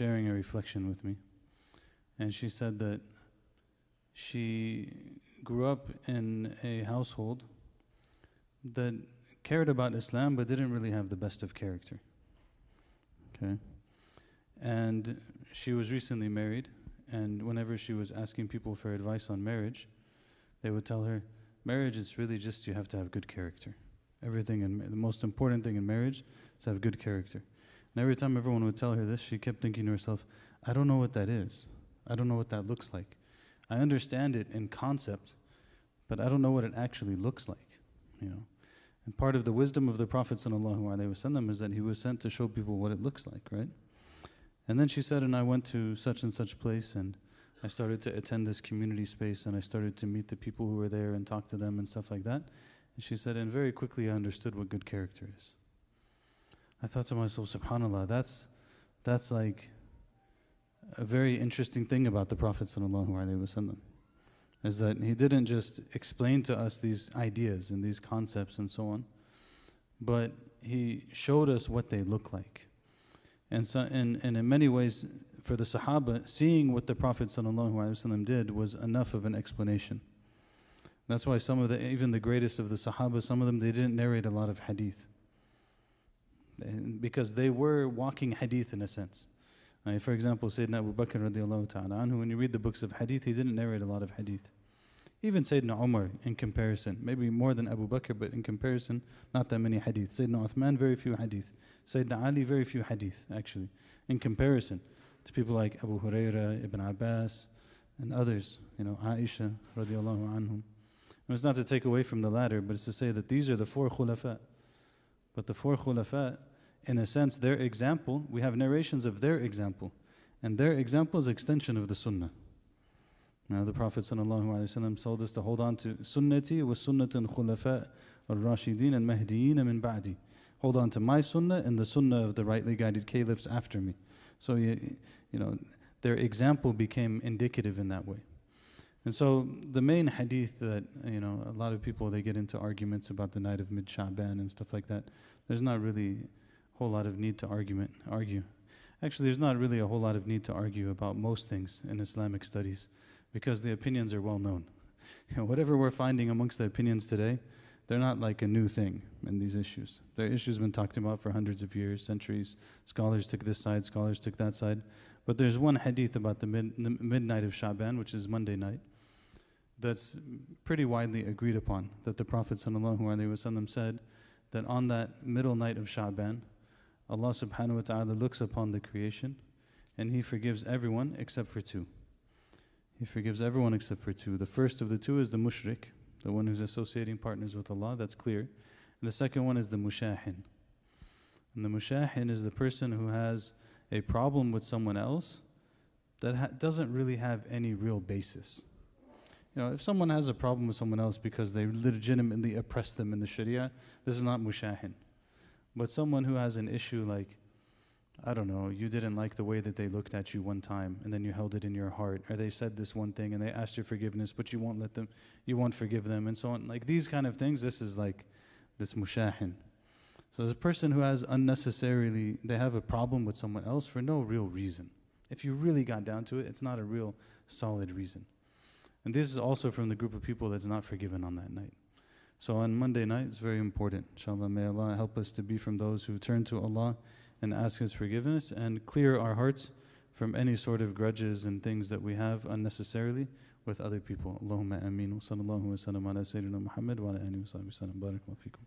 sharing a reflection with me. And she said that she grew up in a household that cared about Islam but didn't really have the best of character. Okay? And she was recently married, and whenever she was asking people for advice on marriage, they would tell her, marriage is really just you have to have good character. The most important thing in marriage is to have good character. And every time everyone would tell her this, she kept thinking to herself, I don't know what that is. I don't know what that looks like. I understand it in concept, but I don't know what it actually looks like, you know. And part of the wisdom of the Prophet ﷺ is that he was sent to show people what it looks like, right? And then she said, and I went to such and such place, and I started to attend this community space, and I started to meet the people who were there and talk to them and stuff like that. And she said, and very quickly I understood what good character is. I thought to myself, subhanAllah, that's like a very interesting thing about the Prophet ﷺ, is that he didn't just explain to us these ideas and these concepts and so on, but he showed us what they look like. And so, and in many ways, for the Sahaba, seeing what the Prophet ﷺ did was enough of an explanation. That's why even the greatest of the Sahaba, some of them, they didn't narrate a lot of hadith, because they were walking hadith in a sense. For example, Sayyidina Abu Bakr radiallahu ta'ala anhu, when you read the books of hadith, he didn't narrate a lot of hadith. Even Sayyidina Umar, in comparison, maybe more than Abu Bakr, but in comparison, not that many hadith. Sayyidina Uthman, very few hadith. Sayyidina Ali, very few hadith, actually, in comparison to people like Abu Hurairah, Ibn Abbas, and others, Aisha radiallahu anhum. And it's not to take away from the latter, but it's to say that these are the four khulafa. But the four khulafa, in a sense, their example, we have narrations of their example, and their example is extension of the sunnah. Now the Prophet ﷺ told us to hold on to sunnati wa sunnatin khulafa al-rashidin al-mahdiyyin min ba'di. Hold on to my sunnah and the sunnah of the rightly guided caliphs after me. So their example became indicative in that way. And so the main hadith that, a lot of people, they get into arguments about the night of mid-Sha'ban and stuff like that. There's not really a whole lot of need to argue. Actually, there's not really a whole lot of need to argue about most things in Islamic studies, because the opinions are well known. Whatever we're finding amongst the opinions today, they're not like a new thing in these issues. Their issues have been talked about for hundreds of years, centuries. Scholars took this side, scholars took that side. But there's one hadith about the midnight of Sha'ban, which is Monday night, that's pretty widely agreed upon, that the Prophet ﷺ said that on that middle night of Sha'ban, Allah subhanahu wa ta'ala looks upon the creation and He forgives everyone except for two. He forgives everyone except for two. The first of the two is the mushrik, the one who's associating partners with Allah, that's clear. And the second one is the mushahin. And the mushahin is the person who has a problem with someone else that doesn't really have any real basis. If someone has a problem with someone else because they legitimately oppress them in the Sharia, this is not mushahin. But someone who has an issue like, I don't know, you didn't like the way that they looked at you one time and then you held it in your heart, or they said this one thing and they asked your forgiveness but you won't forgive them, and so on. Like these kind of things, this is like this mushahin. So there's a person who has they have a problem with someone else for no real reason. If you really got down to it, it's not a real solid reason. And this is also from the group of people that's not forgiven on that night. So on Monday night, it's very important. Inshallah, may Allah help us to be from those who turn to Allah and ask His forgiveness and clear our hearts from any sort of grudges and things that we have unnecessarily with other people. Allahumma ameen wa sallallahu wa sallam ala Sayyidina Muhammad wa ala alihi wa sallam. Barakallahu feekum.